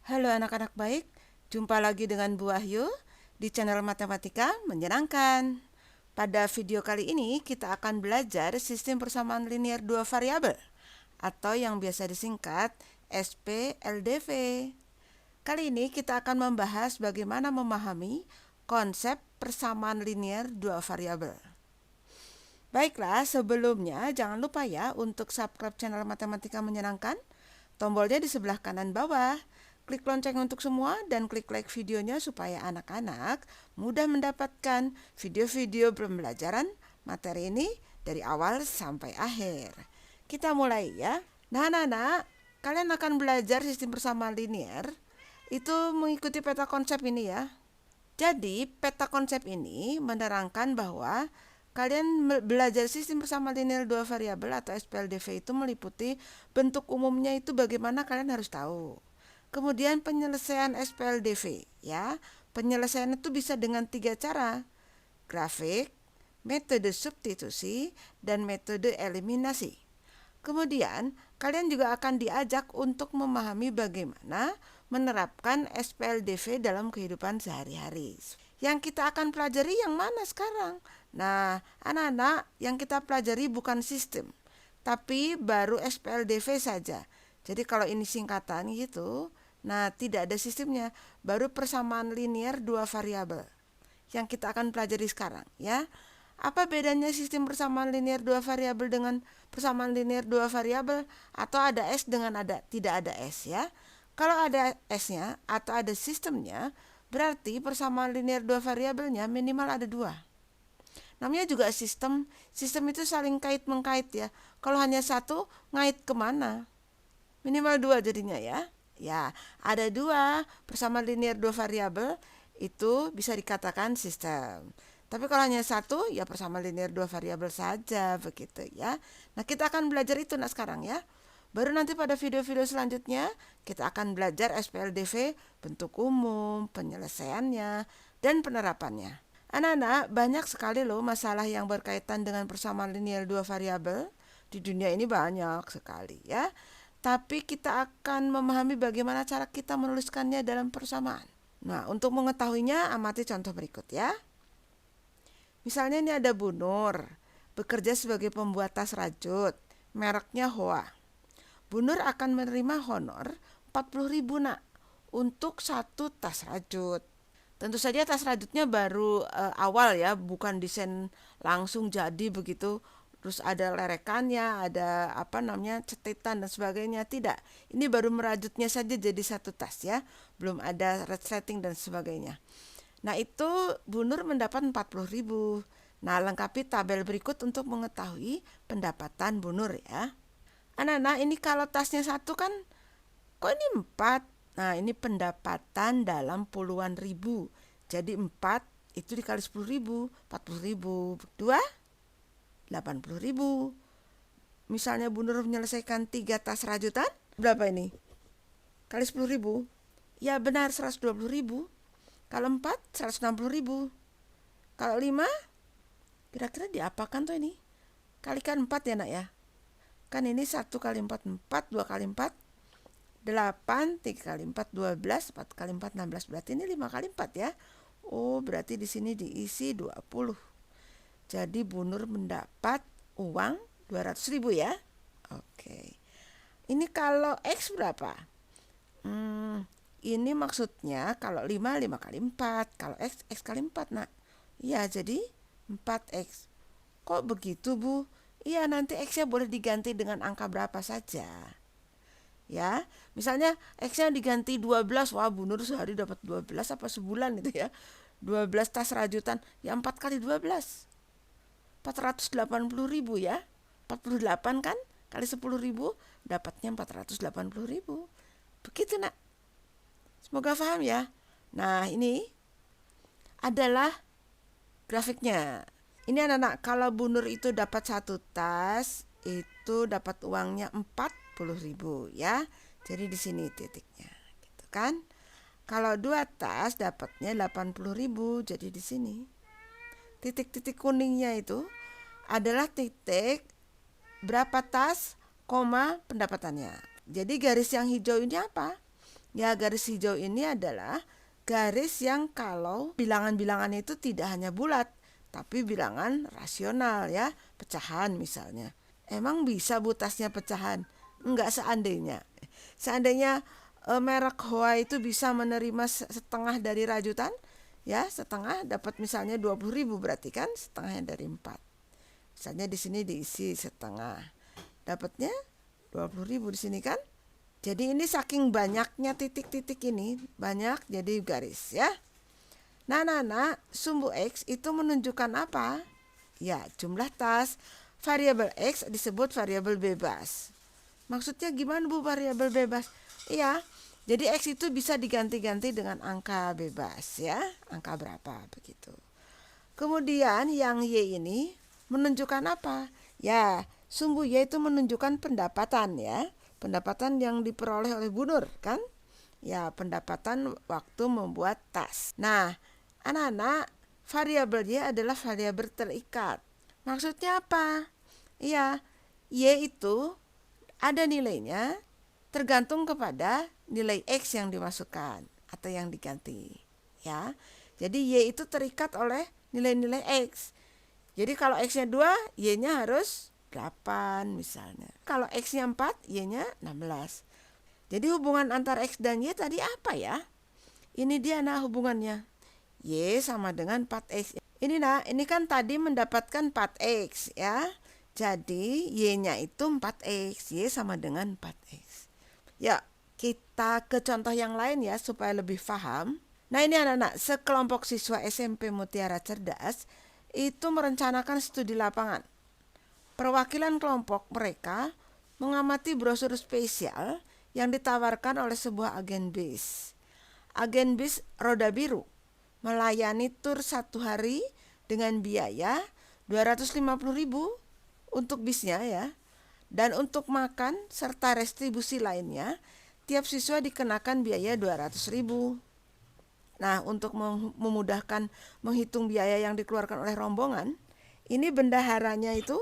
Halo anak-anak baik, jumpa lagi dengan Bu Wahyu di channel Matematika Menyenangkan. Pada video kali ini kita akan belajar sistem persamaan linear dua variabel atau yang biasa disingkat SPLDV. Kali ini kita akan membahas bagaimana memahami konsep persamaan linear dua variabel. Baiklah, sebelumnya jangan lupa ya untuk subscribe channel Matematika Menyenangkan. Tombolnya di sebelah kanan bawah. Klik lonceng untuk semua dan klik like videonya supaya anak-anak mudah mendapatkan video-video pembelajaran materi ini dari awal sampai akhir. Kita mulai ya. Nah, anak-anak, kalian akan belajar sistem persamaan linear itu mengikuti peta konsep ini ya. Jadi, peta konsep ini menerangkan bahwa kalian belajar sistem persamaan linear dua variabel atau SPLDV itu meliputi bentuk umumnya itu bagaimana kalian harus tahu. Kemudian penyelesaian SPLDV ya. Penyelesaian itu bisa dengan 3 cara. Grafik, metode substitusi, dan metode eliminasi. Kemudian, kalian juga akan diajak untuk memahami bagaimana menerapkan SPLDV dalam kehidupan sehari-hari. Yang kita akan pelajari yang mana sekarang? Nah, anak-anak, yang kita pelajari bukan sistem, tapi baru SPLDV saja. Jadi kalau ini singkatan gitu, nah tidak ada sistemnya, baru persamaan linear dua variabel yang kita akan pelajari sekarang ya. Apa bedanya sistem persamaan linear dua variabel dengan persamaan linear dua variabel atau ada S dengan tidak ada S ya. Kalau ada S-nya atau ada sistemnya, berarti persamaan linear dua variabelnya minimal ada dua. Namanya juga sistem. Sistem itu saling kait-mengkait ya. Kalau hanya satu, ngait kemana? Minimal dua jadinya ya. Ya, ada dua persamaan linear dua variabel itu bisa dikatakan sistem. Tapi kalau hanya satu, ya persamaan linear dua variabel saja begitu ya. Nah, kita akan belajar itu sekarang ya. Baru nanti pada video-video selanjutnya kita akan belajar SPLDV, bentuk umum, penyelesaiannya, dan penerapannya. Anak-anak, banyak sekali loh masalah yang berkaitan dengan persamaan linear dua variabel. Di dunia ini banyak sekali ya. Tapi kita akan memahami bagaimana cara kita menuliskannya dalam persamaan. Nah, untuk mengetahuinya amati contoh berikut ya. Misalnya ini ada Bu Nur, bekerja sebagai pembuat tas rajut, mereknya Hoa. Bu Nur akan menerima honor 40.000 nak untuk satu tas rajut. Tentu saja tas rajutnya baru awal ya, bukan desain langsung jadi begitu. Terus ada lerekannya, ada cetetan dan sebagainya. Tidak, ini baru merajutnya saja jadi satu tas ya, belum ada resleting dan sebagainya. Nah itu Bu Nur mendapat 40.000. Nah lengkapi tabel berikut untuk mengetahui pendapatan Bu Nur ya. Anak-anak, ini kalau tasnya satu kan, kok ini 4? Nah ini pendapatan dalam puluhan ribu. Jadi 4 itu dikali 10.000, 40.000. 2, 80.000. Misalnya Bu Nur menyelesaikan 3 tas rajutan, berapa ini? Kali 10.000. Ya benar, 120.000. Kalau 4, 160.000. Kalau 5, kira-kira diapakan tuh ini? Kalikan 4 ya nak ya. Kan ini 1 kali 4, 4, 2 kali 4, 8, 3 kali 4, 12, 4 kali 4, 16. Berarti ini 5 kali 4 ya. Oh, berarti di sini diisi 20. Jadi Bu Nur mendapat uang 200.000 ya. Oke. Ini kalau X berapa? Ini maksudnya kalau 5 kali 4, kalau X kali 4 nak. Iya, jadi 4X. Kok begitu Bu? Iya, nanti X-nya boleh diganti dengan angka berapa saja. Ya, misalnya X-nya diganti 12. Wah, Bu Nur sehari dapat 12 apa sebulan itu ya. 12 tas rajutan, ya 4 kali 12. 480.000 ya. 48 kan kali 10.000 dapatnya 480.000. Begitu nak. Semoga paham ya. Nah ini adalah grafiknya. Ini anak-anak, kalau Bu Nur itu dapat satu tas, itu dapat uangnya 40.000 ya. Jadi di sini titiknya, gitu kan. Kalau 2 tas dapatnya 80.000, jadi di sini. Titik-titik kuningnya itu adalah titik berapa tas, koma pendapatannya. Jadi garis yang hijau ini apa? Ya, garis hijau ini adalah garis yang kalau bilangan-bilangannya itu tidak hanya bulat, tapi bilangan rasional ya, pecahan misalnya. Emang bisa butasnya pecahan? Enggak seandainya. Seandainya merek Hoa itu bisa menerima setengah dari rajutan, ya setengah dapat misalnya 20.000, berarti kan setengahnya dari 4. Misalnya di sini diisi setengah, dapatnya 20.000 di sini kan. Jadi ini saking banyaknya titik-titik ini, banyak jadi garis ya. Nah, sumbu X itu menunjukkan apa? Ya, jumlah tas. Variabel X disebut variabel bebas. Maksudnya gimana Bu variabel bebas? Iya, jadi X itu bisa diganti-ganti dengan angka bebas ya, angka berapa begitu. Kemudian yang Y ini menunjukkan apa? Ya, sumbu Y itu menunjukkan pendapatan ya. Pendapatan yang diperoleh oleh Bu Nur kan? Ya, pendapatan waktu membuat tas. Nah, anak-anak, variabel Y adalah variabel terikat. Maksudnya apa? Iya, Y itu ada nilainya tergantung kepada nilai X yang dimasukkan atau yang diganti. Ya, jadi Y itu terikat oleh nilai-nilai X. Jadi kalau X-nya 2, Y-nya harus 8 misalnya. Kalau X-nya 4, Y-nya 16. Jadi hubungan antara X dan Y tadi apa ya? Ini dia hubungannya. Y sama dengan 4X. Ini kan tadi mendapatkan 4X ya. Jadi Y-nya itu 4X. Y sama dengan 4X. Ya, kita ke contoh yang lain ya supaya lebih paham. Nah ini anak-anak, sekelompok siswa SMP Mutiara Cerdas itu merencanakan studi lapangan. Perwakilan kelompok mereka mengamati brosur spesial yang ditawarkan oleh sebuah agen bis. Agen bis Roda Biru melayani tur 1 hari dengan biaya 250.000 untuk bisnya ya. Dan untuk makan serta retribusi lainnya, tiap siswa dikenakan biaya 200.000. Nah, untuk memudahkan menghitung biaya yang dikeluarkan oleh rombongan, ini bendaharanya itu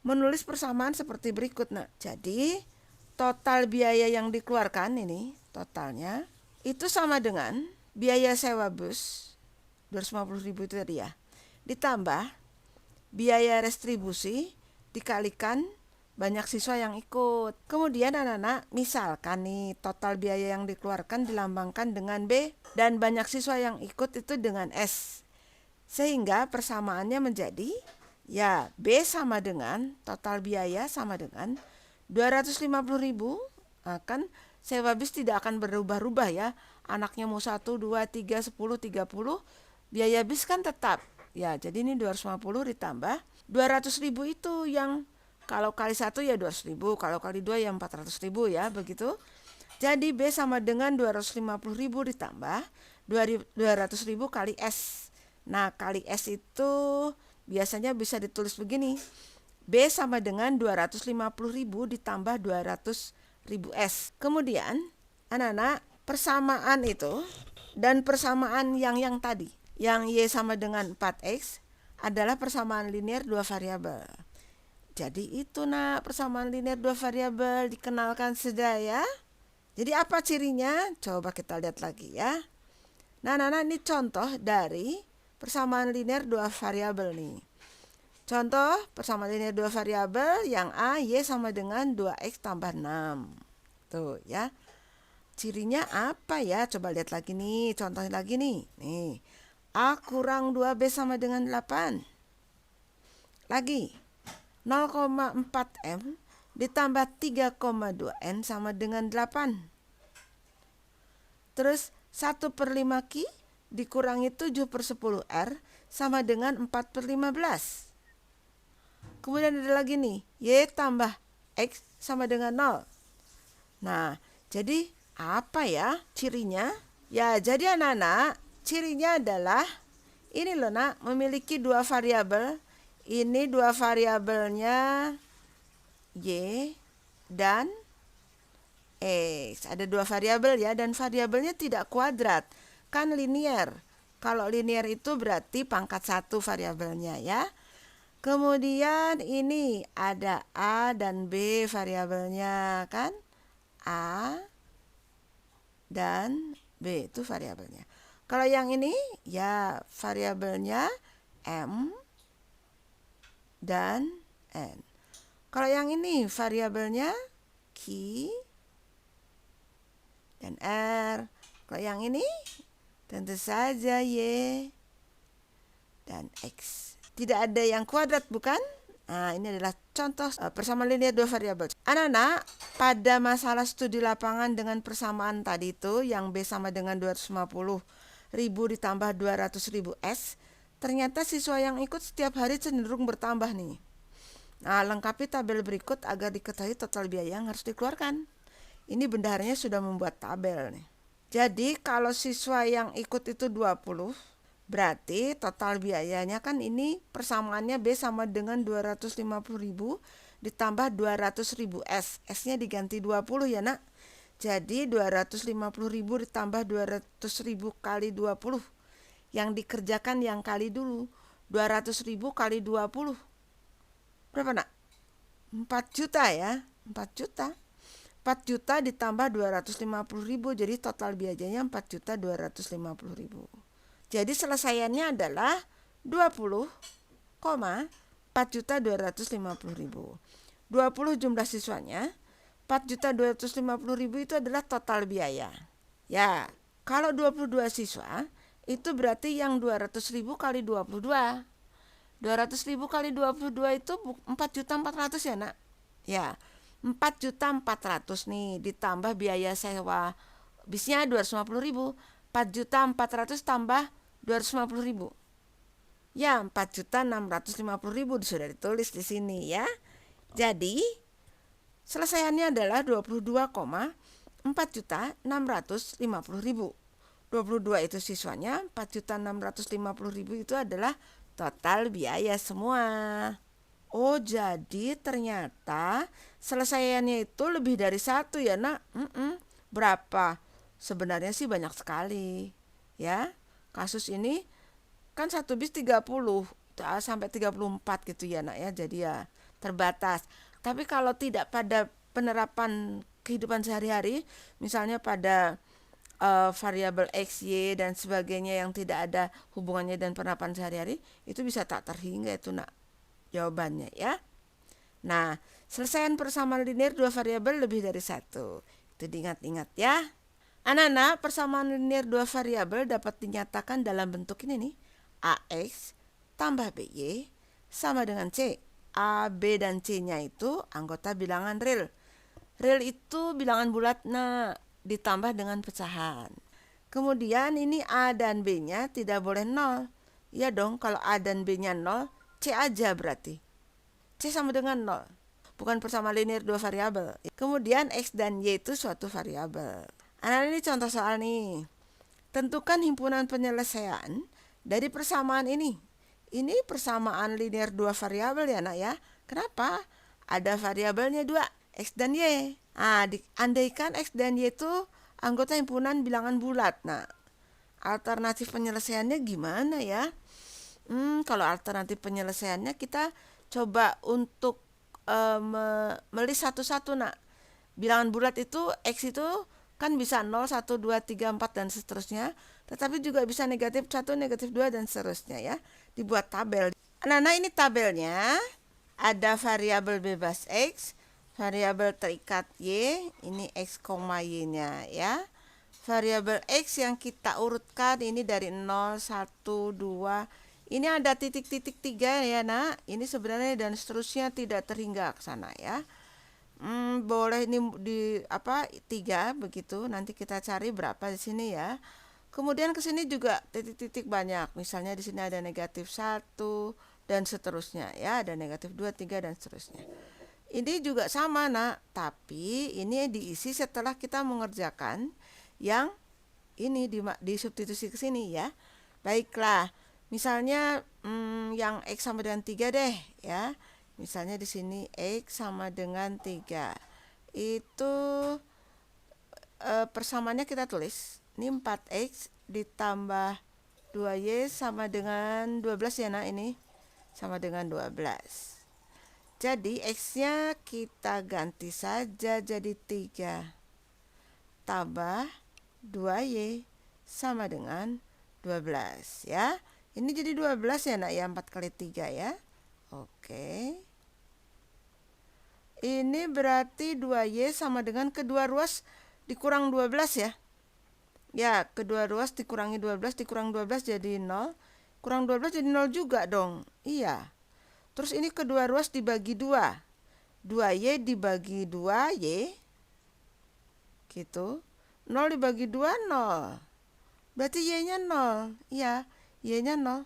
menulis persamaan seperti berikut. Nah, jadi total biaya yang dikeluarkan ini totalnya itu sama dengan biaya sewa bus 250.000 itu tadi ya, ditambah biaya retribusi dikalikan banyak siswa yang ikut. Kemudian anak-anak, misalkan nih total biaya yang dikeluarkan dilambangkan dengan B dan banyak siswa yang ikut itu dengan S. Sehingga persamaannya menjadi ya B sama dengan total biaya sama dengan 250.000. Kan sewa bis tidak akan berubah-ubah ya. Anaknya mau 1, 2, 3, 10, 30, biaya bis kan tetap. Ya, jadi ini 250 ditambah 200.000 itu yang kalau kali 1 ya 200.000, kalau kali 2 ya 400.000 ya, begitu. Jadi B sama dengan 250.000 ditambah 200.000 kali S. Nah, kali S itu biasanya bisa ditulis begini. B sama dengan 250.000 ditambah 200.000 S. Kemudian, anak-anak, persamaan itu dan persamaan yang tadi, yang Y sama dengan 4X adalah persamaan linear 2 variabel. Jadi itu persamaan linear 2 variabel dikenalkan sudah ya. Jadi apa cirinya? Coba kita lihat lagi ya. Nah, ini contoh dari persamaan linear 2 variabel nih. Contoh persamaan linear 2 variabel yang A, Y sama dengan 2X tambah 6. Tuh ya. Cirinya apa ya? Coba lihat lagi nih, contohnya lagi nih. Nih, A kurang 2B sama dengan 8. Lagi, 0,4M ditambah 3,2N sama dengan 8. Terus 1/5Q dikurangi 7/10R sama dengan 4/15. Kemudian ada lagi nih, Y tambah X sama dengan 0. Nah, jadi apa ya cirinya? Ya, jadi anak-anak, cirinya adalah ini loh nak, memiliki 2 variabel. Ini 2 variabelnya Y dan X. Ada 2 variabel ya, dan variabelnya tidak kuadrat, kan linear. Kalau linear itu berarti pangkat 1 variabelnya ya. Kemudian ini ada A dan B variabelnya kan. A dan B itu variabelnya. Kalau yang ini ya variabelnya M dan N. Kalau yang ini variabelnya Q dan R. Kalau yang ini tentu saja Y dan X. Tidak ada yang kuadrat, bukan? Nah, ini adalah contoh persamaan linear dua variabel. Anak-anak, pada masalah studi lapangan dengan persamaan tadi itu, yang B sama dengan 250.000 ditambah 200.000 S, ternyata siswa yang ikut setiap hari cenderung bertambah nih. Nah, lengkapi tabel berikut agar diketahui total biaya yang harus dikeluarkan. Ini bendaharanya sudah membuat tabel nih. Jadi kalau siswa yang ikut itu 20, berarti total biayanya kan ini persamaannya B sama dengan 250.000 ditambah 200.000 S. S-nya diganti 20 ya nak. Jadi 250.000 ditambah 200.000 kali 20. Yang dikerjakan yang kali dulu. 200.000 kali 20. Berapa nak? 4 juta ya. 4 juta. 4 juta ditambah 250.000, jadi total biayanya 4.250.000. Jadi selesaiannya adalah 20,4.250.000. 20 jumlah siswanya, 4.250.000 itu adalah total biaya. Ya, kalau 22 siswa, itu berarti yang 200.000 kali 22. 200.000 kali 22 itu 4.400.000 ya nak. Ya, 4.400.000 nih ditambah biaya sewa bisnya 250.000. 4.400.000 tambah 250.000. Ya, 4.650.000 sudah ditulis di sini ya. Jadi selesaiannya adalah 22,4.650.000. 22 itu siswanya, 4.650.000 itu adalah total biaya semua. Oh, jadi ternyata selesaiannya itu lebih dari satu ya nak. Berapa? Sebenarnya sih banyak sekali ya. Kasus ini kan satu bis 30 sampai 34 gitu ya nak ya. Jadi ya terbatas. Tapi kalau tidak pada penerapan kehidupan sehari-hari, misalnya pada variabel X, Y dan sebagainya yang tidak ada hubungannya dan penerapan sehari-hari, itu bisa tak terhingga itu nak jawabannya ya. Nah, selesaian persamaan linear dua variabel lebih dari satu. Itu diingat-ingat ya. Anak-anak, persamaan linear dua variabel dapat dinyatakan dalam bentuk ini nih. AX tambah BY sama dengan C. A, B, dan C-nya itu anggota bilangan real. Real itu bilangan bulat ditambah dengan pecahan. Kemudian ini A dan B-nya tidak boleh 0. Ya dong, kalau A dan B-nya 0, C aja berarti. C sama dengan 0. Bukan persamaan linear dua variabel. Kemudian X dan Y itu suatu variabel. Anak ini contoh soal nih. Tentukan himpunan penyelesaian dari persamaan ini. Ini persamaan linear dua variabel ya nak ya. Kenapa? Ada variabelnya 2, X dan Y. Andaikan X dan Y itu anggota himpunan bilangan bulat. Nah, alternatif penyelesaiannya gimana ya? Kalau alternatif penyelesaiannya kita coba untuk melis satu-satu nak. Bilangan bulat itu X itu kan bisa 0, 1, 2, 3, 4 dan seterusnya. Tetapi juga bisa negatif 1, negatif 2 dan seterusnya ya. Dibuat tabel. Nah ini tabelnya. Ada variabel bebas X, variabel terikat Y, ini X, Y-nya ya. Variabel X yang kita urutkan ini dari 0, 1, 2. Ini ada titik-titik 3 ya nak. Ini sebenarnya dan seterusnya tidak terhingga ke sana ya. Boleh ini di 3 begitu. Nanti kita cari berapa di sini ya. Kemudian ke sini juga titik-titik banyak. Misalnya di sini ada negatif 1 dan seterusnya ya. Ada negatif 2, 3 dan seterusnya. Ini juga sama nak. Tapi ini diisi setelah kita mengerjakan yang ini di substitusi ke sini ya. Baiklah. Misalnya yang X sama dengan 3 deh ya. Misalnya di sini X sama dengan 3. Itu persamaannya kita tulis. Ini 4X ditambah 2Y sama dengan 12 ya nak ini. Sama dengan 12. Jadi X-nya kita ganti saja jadi 3. Tambah 2Y sama dengan 12 ya. Ini jadi 12 ya nak ya, 4 kali 3 ya. Oke. Ini berarti 2Y sama dengan kedua ruas dikurang 12 ya. Ya, kedua ruas dikurangi 12 dikurang 12 jadi 0. Kurang 12 jadi 0 juga dong. Iya. Terus ini kedua ruas dibagi 2. 2Y dibagi 2Y. Gitu. 0 dibagi 2, 0. Berarti Y-nya 0. Iya, Y-nya 0.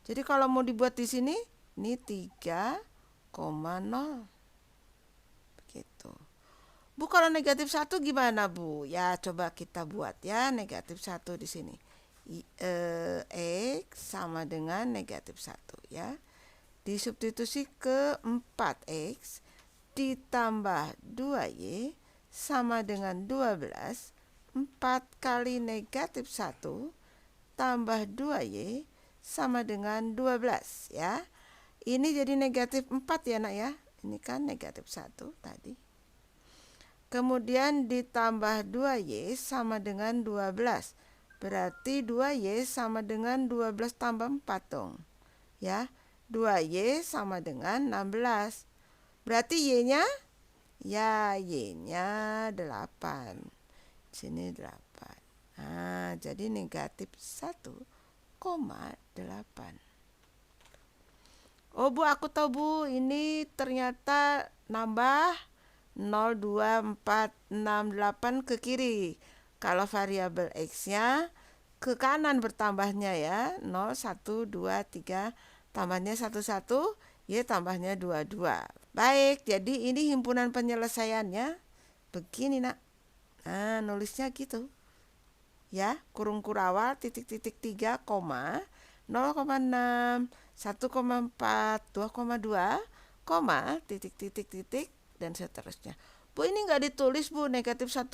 Jadi kalau mau dibuat di sini, ini 3,0. Begitu. Bu, kalau negatif 1 gimana, Bu? Ya, coba kita buat ya, negatif 1 di sini. X sama dengan negatif 1 ya. Disubstitusi ke 4X ditambah 2Y sama dengan 12. 4 kali negatif 1 tambah 2Y sama dengan 12 ya. Ini jadi negatif 4 ya nak ya. Ini kan negatif 1 tadi. Kemudian ditambah 2Y sama dengan 12. Berarti 2Y sama dengan 12 tambah 4 dong. Ya, 2Y sama dengan 16. Berarti Y-nya? Ya, Y-nya 8. Sini 8. Nah, jadi negatif 1,8. Oh Bu, aku tahu Bu, ini ternyata nambah 0, 2, 4, 6, 8 ke kiri. Kalau variabel X-nya ke kanan bertambahnya ya, 0, 1, 2, 3, tambahnya 1, 1, Y tambahnya 2, 2. Baik, jadi ini himpunan penyelesaiannya begini nak. Nah, nulisnya gitu. Ya, kurung kurawal, titik-titik 3, 0,6, 1,4, 2,2, titik-titik-titik, dan seterusnya. Bu, ini nggak ditulis Bu, negatif 1,8.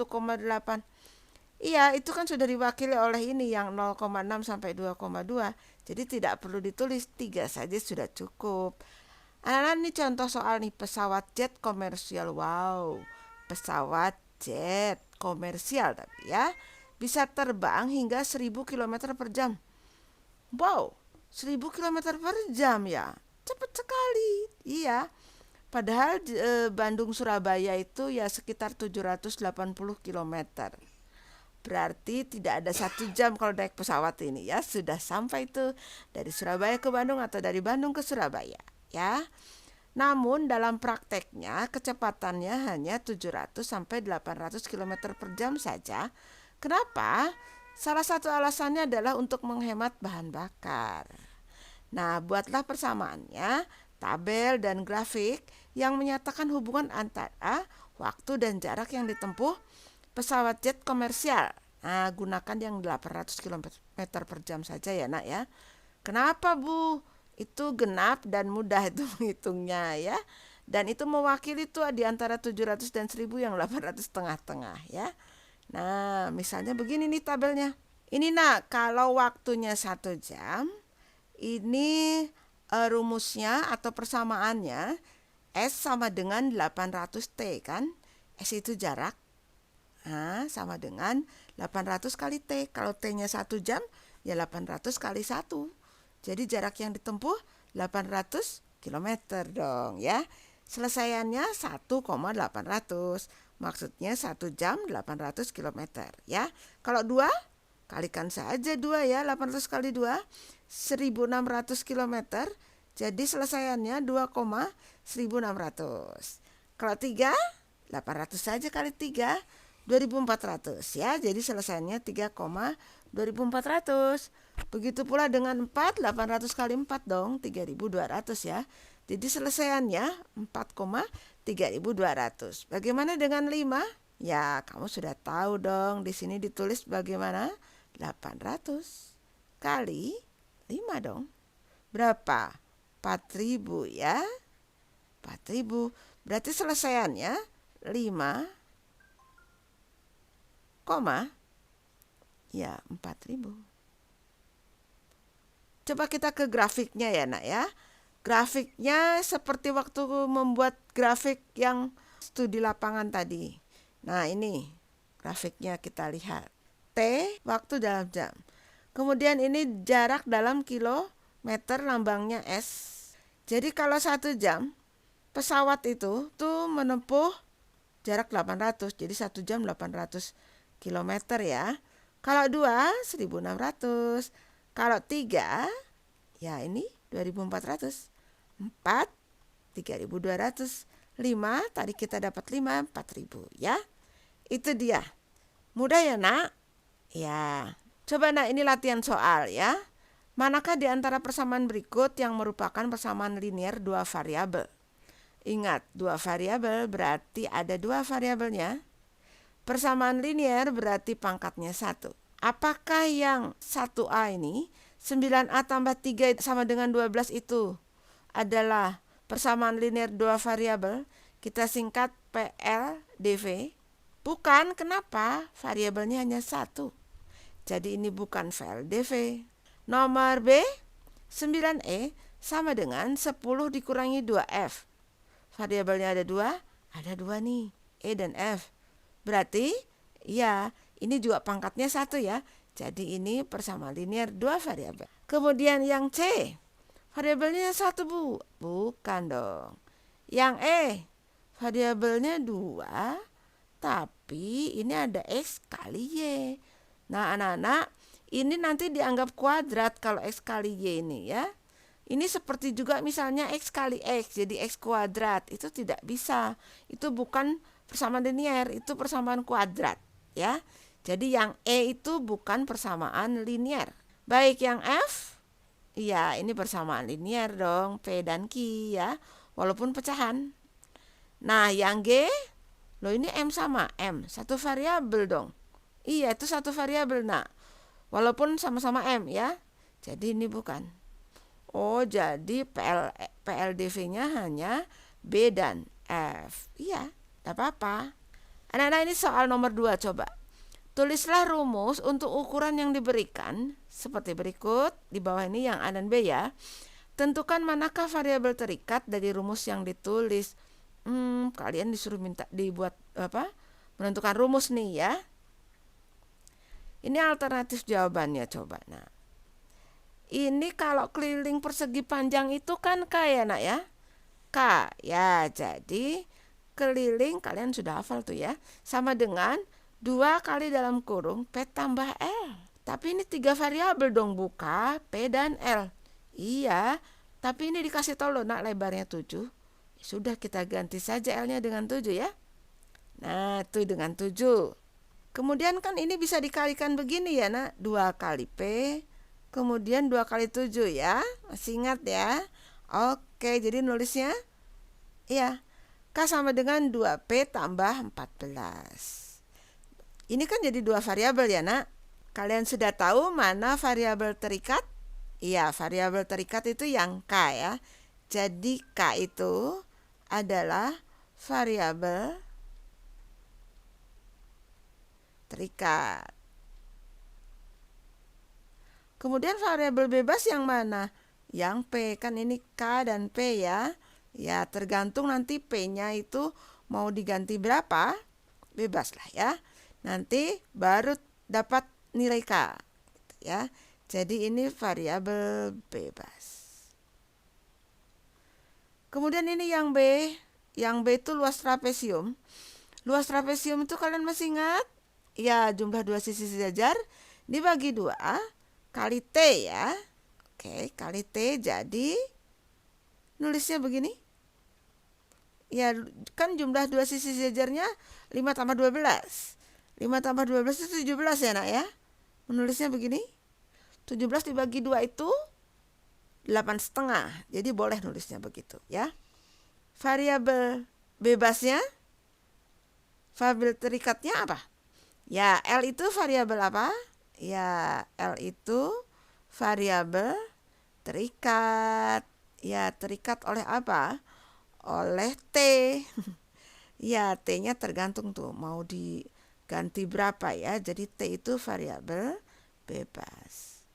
Iya, itu kan sudah diwakili oleh ini yang 0,6 sampai 2,2. Jadi tidak perlu ditulis, 3 saja sudah cukup. Anak-anak, ini contoh soal nih, pesawat jet komersial. Wow, pesawat jet komersial tapi ya. Bisa terbang hingga 1000 km per jam. Wow, 1000 km per jam ya. Cepat sekali. Iya. Padahal Bandung Surabaya itu ya sekitar 780 km. Berarti tidak ada 1 jam kalau naik pesawat ini ya. Sudah sampai itu dari Surabaya ke Bandung atau dari Bandung ke Surabaya ya. Namun dalam prakteknya kecepatannya hanya 700 sampai 800 km per jam saja. Kenapa? Salah satu alasannya adalah untuk menghemat bahan bakar. Nah, buatlah persamaannya, tabel dan grafik yang menyatakan hubungan antara waktu dan jarak yang ditempuh pesawat jet komersial. Nah, gunakan yang 800 km per jam saja ya nak ya. Kenapa Bu? Itu genap dan mudah itu menghitungnya ya. Dan itu mewakili itu di antara 700 dan 1000 yang 800 tengah-tengah ya. Nah, misalnya begini nih tabelnya. Ini nak, kalau waktunya 1 jam, ini rumusnya atau persamaannya S sama dengan 800T kan. S itu jarak. Nah, sama dengan 800 kali T. Kalau T-nya 1 jam, ya 800 kali 1. Jadi jarak yang ditempuh 800 km dong ya. Selesaiannya 1,800. Maksudnya 1 jam 800 km ya. Kalau 2, kalikan saja 2 ya. 800 kali 2, 1600 km. Jadi selesaiannya 2,1600. Kalau 3, 800 saja kali 3, 2400 ya. Jadi selesainya 3,2400. Begitu pula dengan 4, 800 kali 4 dong, 3200 ya. Jadi selesaiannya 4,3200. Bagaimana dengan 5? Ya, kamu sudah tahu dong, di sini ditulis bagaimana? 800 kali 5 dong. Berapa? 4000 ya. 4000. Berarti selesaiannya 5, ya 4000. Coba kita ke grafiknya ya nak ya. Grafiknya seperti waktu membuat grafik yang studi lapangan tadi. Nah ini Grafiknya kita lihat. T, waktu dalam jam. Kemudian ini jarak dalam kilometer, lambangnya S. Jadi kalau 1 jam, pesawat itu tuh menempuh jarak 800, jadi 1 jam 800 kilometer ya. Kalau 2, 1600. Kalau 3, ya ini 2400. 4, 3200. 5, tadi kita dapat 5, 4000 ya. Itu dia. Mudah ya nak? Ya. Coba nak, ini latihan soal ya. Manakah di antara persamaan berikut yang merupakan persamaan linier dua variabel? Ingat, dua variabel berarti ada dua variabelnya. Persamaan linier berarti pangkatnya 1. Apakah yang 1A ini 9A tambah 3 sama dengan 12 itu adalah persamaan linier dua variabel? Kita singkat PLDV. Bukan, kenapa? Variabelnya hanya 1. Jadi ini bukan VLDV. Nomor B, 9E sama dengan 10 dikurangi 2F. Variabelnya ada 2, ada 2 nih, E dan F. Berarti, ya, ini juga pangkatnya 1 ya. Jadi ini persamaan linier dua variabel. Kemudian yang C, variabelnya 1 Bu. Bukan dong. Yang E, variabelnya 2, tapi ini ada X kali Y. Nah anak-anak, ini nanti dianggap kuadrat kalau X kali Y ini ya. Ini seperti juga misalnya X kali X, jadi X kuadrat. Itu tidak bisa. Itu bukan persamaan linier, itu persamaan kuadrat ya. Jadi yang E itu bukan persamaan linier. Baik yang F, iya ini persamaan linier dong, P dan Q ya, walaupun pecahan. Nah yang G, loh ini M sama M, satu variabel dong. Iya itu satu variabel nak, walaupun sama-sama M ya. Jadi ini bukan. Oh jadi PLDV-nya hanya B dan F. Iya, tidak apa-apa. Anak-anak, ini soal nomor 2 coba. Tulislah rumus untuk ukuran yang diberikan seperti berikut. Di bawah ini yang A dan B ya. Tentukan manakah variabel terikat dari rumus yang ditulis. Kalian disuruh dibuat menentukan rumus nih ya. Ini alternatif jawabannya coba. Nah, ini kalau keliling persegi panjang itu kan K ya nak ya. K ya, jadi keliling kalian sudah hafal tuh ya. Sama dengan 2 kali dalam kurung P tambah L. Tapi ini 3 variabel dong Bu, K, P dan L. Iya, tapi ini dikasih tahu loh nak lebarnya 7. Sudah kita ganti saja L-nya dengan 7 ya. Nah, itu dengan 7. Kemudian kan ini bisa dikalikan begini ya nak, 2 kali P, kemudian 2 kali 7 ya. Masih ingat ya? Oke, jadi nulisnya ya, K sama dengan 2P tambah 14. Ini kan jadi 2 variabel ya nak. Kalian sudah tahu mana variabel terikat? Iya, variabel terikat itu yang K ya. Jadi K itu adalah variabel terikat. Kemudian variabel bebas yang mana? Yang P, kan ini K dan P ya. Ya tergantung nanti P-nya itu mau diganti berapa, bebas lah ya. Nanti baru dapat nilai K ya. Jadi ini variabel bebas. Kemudian ini yang B. Yang B itu luas trapesium. Luas trapesium itu kalian masih ingat? Ya, jumlah 2 sisi sejajar dibagi 2 kali T ya. Oke, kali T, jadi nulisnya begini. Ya, kan jumlah 2 sisi sejajarnya 5 tambah 12. 5 tambah 12 itu 17 ya nak ya. Menulisnya begini. 17 dibagi 2 itu 8,5. Jadi boleh nulisnya begitu ya. Variabel bebasnya, variabel terikatnya apa? Ya, L itu variabel apa? Ya, L itu variabel terikat. Ya, terikat oleh apa? Oleh T. Ya, T-nya tergantung tuh mau diganti berapa ya. Jadi T itu variabel bebas.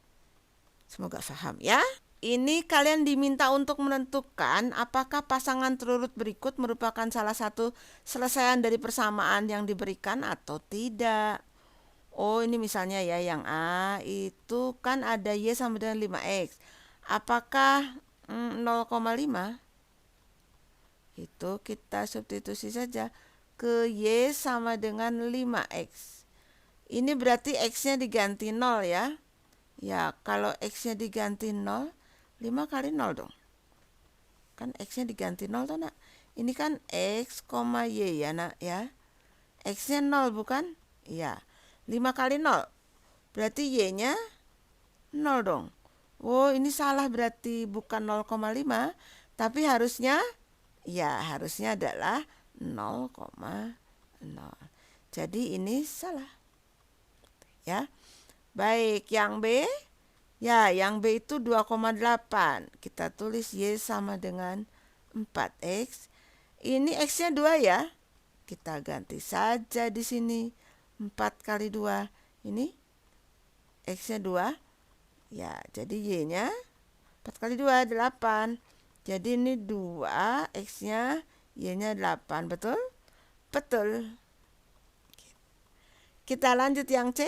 Semoga paham ya. ini kalian diminta untuk menentukan apakah pasangan terurut berikut merupakan salah satu selesaian dari persamaan yang diberikan atau tidak. Oh, ini misalnya ya, yang A itu kan ada Y sama dengan 5X. Apakah 0,5? Itu kita substitusi saja ke Y sama dengan 5X. Ini berarti X-nya diganti 0 ya. Ya, kalau X-nya diganti 0, 5 kali 0 dong. Kan X-nya diganti 0 tuh, Nak. Ini kan X, Y ya, Nak ya. X-nya 0 bukan? Ya. 5 kali 0. Berarti Y-nya 0 dong. Oh, ini salah berarti bukan 0,5, tapi harusnya adalah 0,0. Jadi ini salah. Ya. Baik, yang B. Ya, yang B itu 2,8. Kita tulis Y sama dengan 4X. Ini X-nya 2 ya. Kita ganti saja di sini. 4 kali 2. Ini X-nya 2. Ya, jadi Y-nya 4 kali 2, 8. Jadi ini 2, X-nya, Y-nya 8. Betul? Betul. Kita lanjut yang C.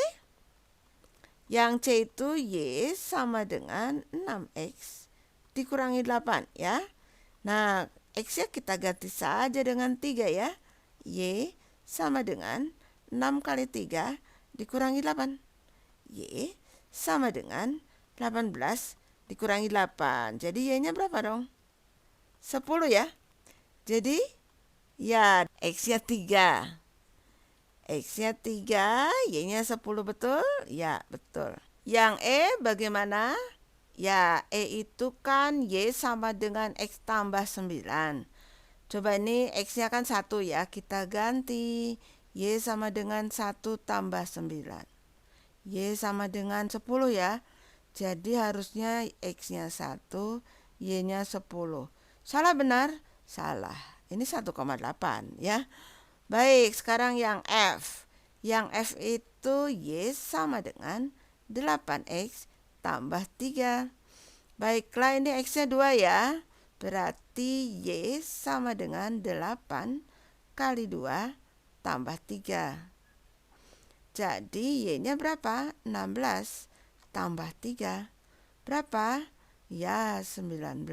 Yang C itu Y sama dengan 6X dikurangi 8 ya. Nah, X-nya kita ganti saja dengan 3 ya. Y sama dengan 6 kali 3 dikurangi 8. Y sama dengan 18 dikurangi 8. Jadi Y-nya berapa dong? 10 ya. Jadi ya X-nya 3. X-nya 3, Y-nya 10, betul? Ya, betul. Yang E bagaimana? Ya, E itu kan Y sama dengan X tambah 9. Coba ini X-nya kan 1 ya, kita ganti. Y sama dengan 1 tambah 9. Y sama dengan 10 ya. Jadi harusnya X-nya 1, Y-nya 10. Salah benar? Salah. Ini 1,8 ya. Baik, sekarang yang F. Yang F itu Y sama dengan 8X tambah 3. Baiklah, ini X-nya 2 ya. Berarti Y sama dengan 8 kali 2 tambah 3. Jadi Y-nya berapa? 16 tambah 3. Berapa? Ya, 19.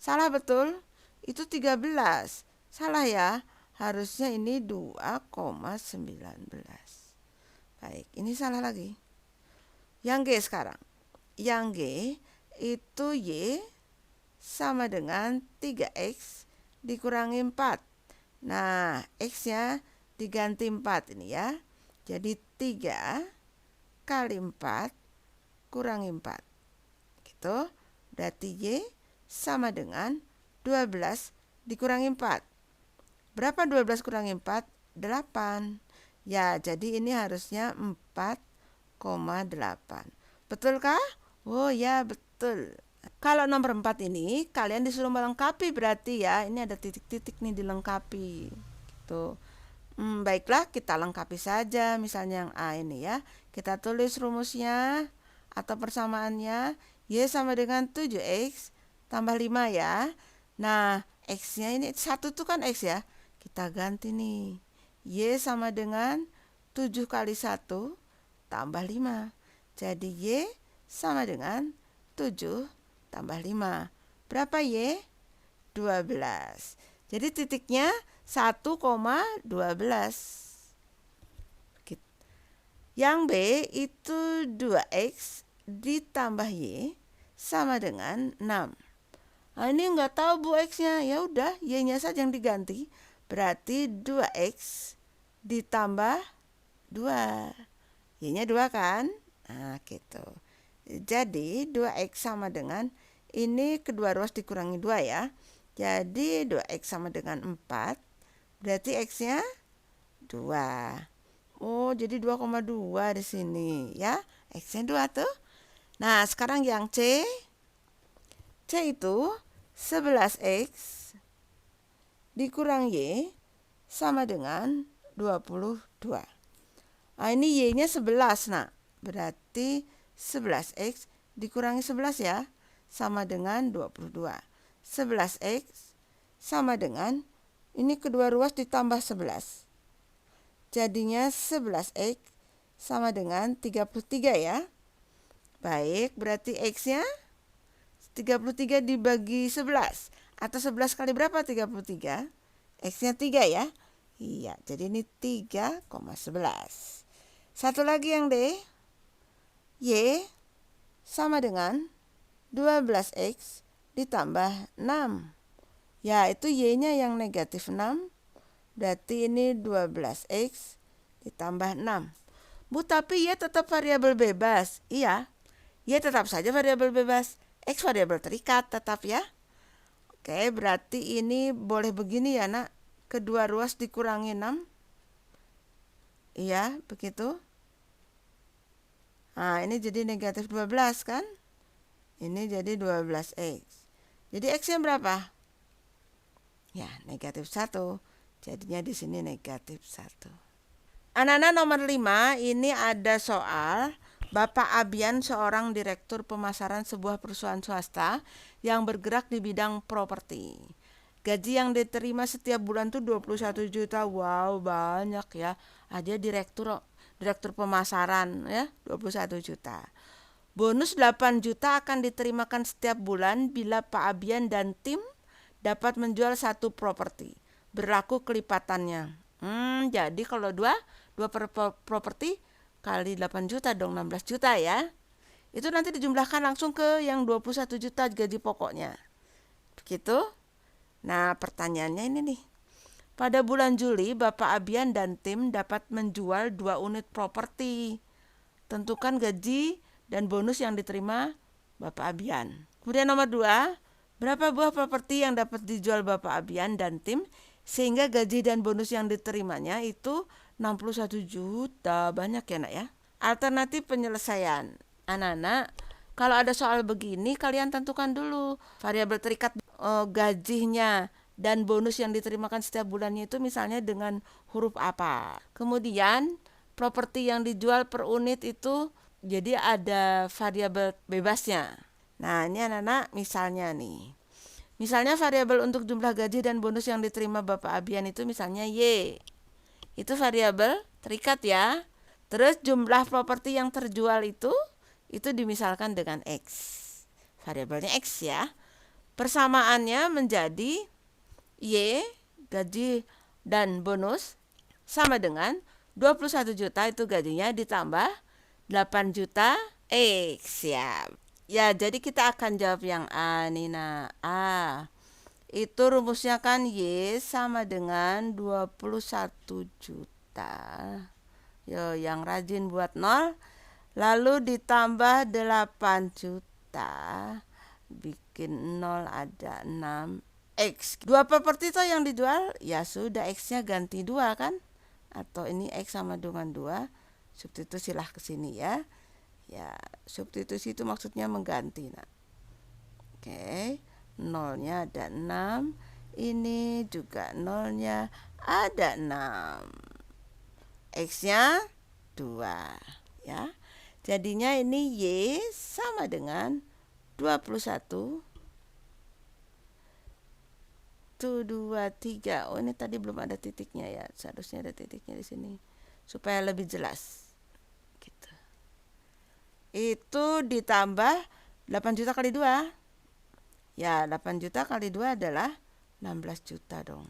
Salah betul? Itu 13. Salah ya. Harusnya ini 2,19. Baik, ini salah lagi. Yang G sekarang. Yang G itu Y sama dengan 3X dikurangi 4. Nah, X-nya diganti 4 ini ya. Jadi 3 kali 4 kurangi 4. Gitu. Berarti Y sama dengan 12 dikurangi 4. Berapa 12 kurangi 4? 8. Ya, jadi ini harusnya 4,8. Betulkah? Oh ya, betul. Kalau nomor 4 ini kalian disuruh melengkapi berarti ya. Ini ada titik-titik nih dilengkapi. Gitu. Baiklah, kita lengkapi saja. Misalnya yang A ini ya. Kita tulis rumusnya atau persamaannya. Y sama dengan 7X tambah 5 ya. Nah, X-nya ini 1 itu kan X ya. Kita ganti nih. Y sama dengan 7 kali 1 tambah 5. Jadi Y sama dengan 7 tambah 5. Berapa Y? 12. Jadi titiknya 1,12. Yang B itu 2X ditambah Y sama dengan 6. Nah, ini nggak tahu Bu X-nya. Ya udah, Y-nya saja yang diganti. Berarti 2X ditambah 2. Y-nya 2 kan? Nah, gitu. Jadi 2X sama dengan, ini kedua ruas dikurangi 2 ya. Jadi 2X sama dengan 4. Berarti X-nya 2. Oh, jadi 2,2 di sini ya. X-nya 2 tuh. Nah, sekarang yang C. C itu 11X dikurang Y sama dengan 22. Nah, ini Y-nya 11, nah. Berarti 11X dikurangi 11 ya. sama dengan 22. 11X sama dengan, ini kedua ruas ditambah 11. Jadinya 11X sama dengan 33 ya. Baik, berarti X-nya 33 dibagi 11. Atau 11 kali berapa 33? X-nya 3 ya. Iya, jadi ini 3,11. Satu lagi yang D. Y sama dengan 12X ditambah 6. Ya, itu Y-nya yang negatif 6. Berarti ini 12X ditambah 6. Bu, tapi Y tetap variabel bebas. Iya, Y tetap saja variabel bebas. X variabel terikat tetap ya. Oke, berarti ini boleh begini ya nak. Kedua ruas dikurangi 6. Iya, begitu. Nah, ini jadi negatif 12 kan? Ini jadi 12X. Jadi X-nya berapa? Ya, negatif 1. Jadinya di sini negatif 1. Anak-anak nomor 5, ini ada soal. Bapak Abian seorang direktur pemasaran sebuah perusahaan swasta yang bergerak di bidang properti. Gaji yang diterima setiap bulan tuh 21 juta. Wow, banyak ya. Dia direktur pemasaran ya, 21 juta. Bonus 8 juta akan diterimakan setiap bulan bila Pak Abian dan tim dapat menjual satu properti. Berlaku kelipatannya. Jadi kalau dua properti kali 8 juta dong, 16 juta ya. Itu nanti dijumlahkan langsung ke yang 21 juta gaji pokoknya. Begitu. Nah, pertanyaannya ini nih. Pada bulan Juli, Bapak Abian dan tim dapat menjual 2 unit properti. Tentukan gaji dan bonus yang diterima Bapak Abian. Kemudian nomor 2, berapa buah properti yang dapat dijual Bapak Abian dan tim sehingga gaji dan bonus yang diterimanya itu 61 juta. Banyak ya nak ya. Alternatif penyelesaian. Anak-anak, kalau ada soal begini kalian tentukan dulu variabel terikat gajinya dan bonus yang diterimakan setiap bulannya itu misalnya dengan huruf apa. Kemudian properti yang dijual per unit itu jadi ada variabel bebasnya. Nah, ini anak-anak misalnya nih. Misalnya variabel untuk jumlah gaji dan bonus yang diterima Bapak Abian itu misalnya Y. Itu variabel terikat ya. Terus jumlah properti yang terjual itu dimisalkan dengan X. Variabelnya X ya. Persamaannya menjadi Y, gaji dan bonus sama dengan 21 juta itu gajinya ditambah 8 juta X ya. Ya, jadi kita akan jawab yang A nih nah. A. Itu rumusnya kan Y sama dengan 21 juta. Yo, yang rajin buat 0. Lalu ditambah 8 juta. Bikin 0 ada 6. X. 2 properti itu yang dijual. Ya sudah, X-nya ganti 2 kan. Atau ini X sama dengan 2. Substitusilah ke sini ya. Ya, substitusi itu maksudnya mengganti. Nah. Oke. Nolnya ada 6. Ini juga nolnya ada 6. X-nya 2 ya. Jadinya ini Y sama dengan 21 1 2 3. Oh, ini tadi belum ada titiknya ya. Seharusnya ada titiknya di sini supaya lebih jelas. Gitu. Itu ditambah 8 juta kali 2. Ya, 8 juta kali 2 adalah 16 juta dong.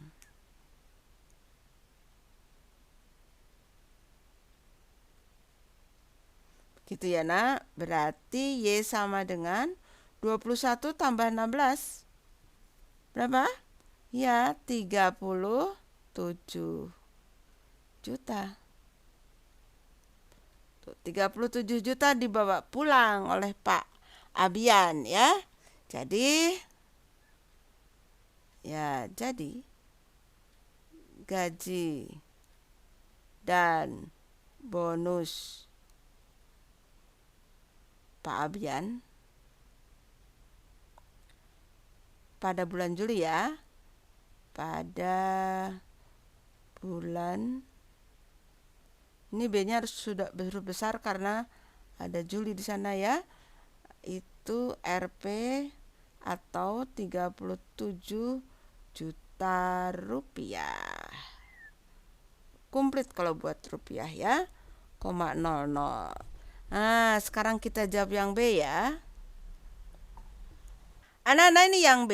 Gitu ya nak. Berarti Y sama dengan 21 tambah 16. Berapa? Ya, 37 juta. 37 juta dibawa pulang oleh Pak Abian ya. Jadi gaji dan bonus Pak Abian pada bulan Juli ya. Pada bulan ini B-nya harus sudah huruf besar karena ada Juli di sana ya. Itu itu Rp atau 37 juta rupiah. Komplit kalau buat rupiah ya, 0,00. Nah, sekarang kita jawab yang B ya. Anak-anak, ini yang B,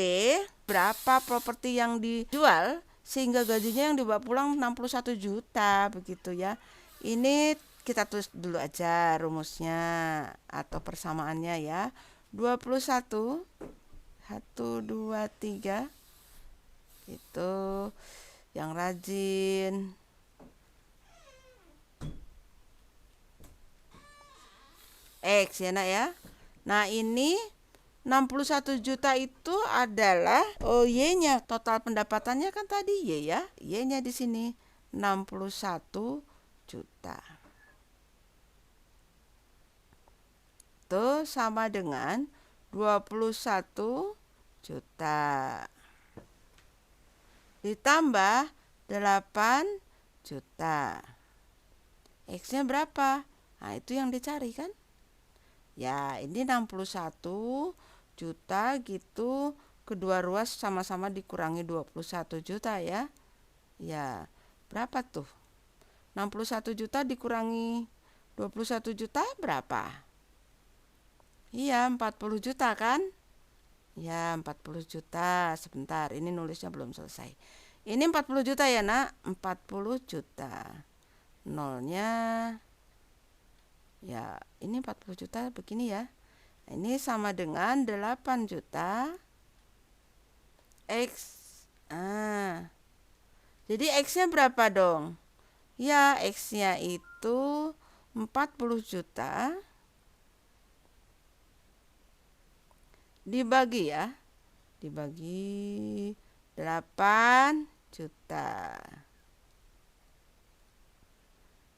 berapa properti yang dijual sehingga gajinya yang dibawa pulang 61 juta begitu ya. Ini kita tulis dulu aja rumusnya atau persamaannya ya. 21 1 2 3 itu yang rajin. X ya nak ya. Nah ini 61 juta itu adalah Y-nya. Total pendapatannya kan tadi Y ya. Y-nya di sini 61 juta. Itu sama dengan 21 juta. Ditambah 8 juta. X-nya berapa? Nah, itu yang dicari kan? Ya, ini 61 juta gitu. Kedua ruas sama-sama dikurangi 21 juta ya. Ya, berapa tuh? 61 juta dikurangi 21 juta berapa? Iya, 40 juta kan? Ya, 40 juta. Sebentar, ini nulisnya belum selesai. Ini 40 juta ya nak? 40 juta. Nolnya, ya ini 40 juta begini ya. Ini sama dengan 8 juta X. Jadi X-nya berapa dong? Ya, X-nya itu 40 juta dibagi ya. Dibagi 8 juta.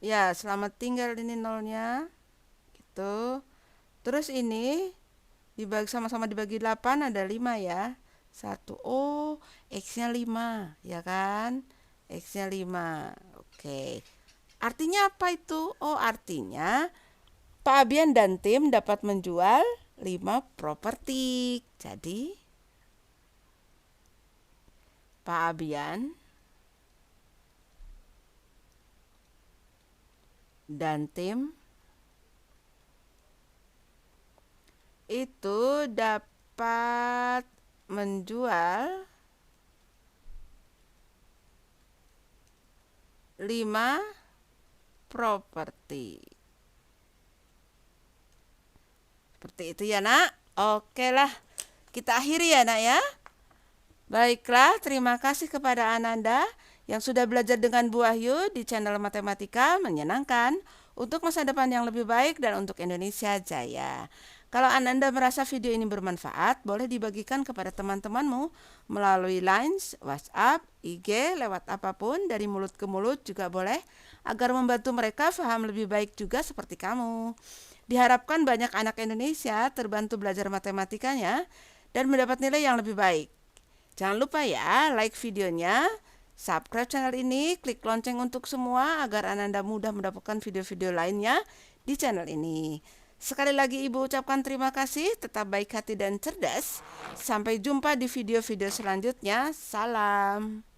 Ya, selamat tinggal ini nolnya. Gitu. Terus ini dibagi sama-sama dibagi 8 ada 5 ya. 1. Oh, X-nya 5, ya kan? X-nya 5. Oke. Artinya apa itu? Oh, artinya Pak Abian dan tim dapat menjual 5 properti. Jadi Pak Abian dan tim itu dapat menjual 5 properti. Seperti itu ya nak. Oke lah, kita akhiri ya nak ya. Baiklah, terima kasih kepada Ananda yang sudah belajar dengan Bu Wahyu di channel Matematika Menyenangkan untuk masa depan yang lebih baik dan untuk Indonesia Jaya. Kalau Ananda merasa video ini bermanfaat, boleh dibagikan kepada teman-temanmu melalui Line, WhatsApp, IG, lewat apapun, dari mulut ke mulut juga boleh, agar membantu mereka paham lebih baik juga seperti kamu. Diharapkan banyak anak Indonesia terbantu belajar matematikanya dan mendapat nilai yang lebih baik. Jangan lupa ya, like videonya, subscribe channel ini, klik lonceng untuk semua agar Ananda mudah mendapatkan video-video lainnya di channel ini. Sekali lagi Ibu ucapkan terima kasih, tetap baik hati dan cerdas. Sampai jumpa di video-video selanjutnya. Salam.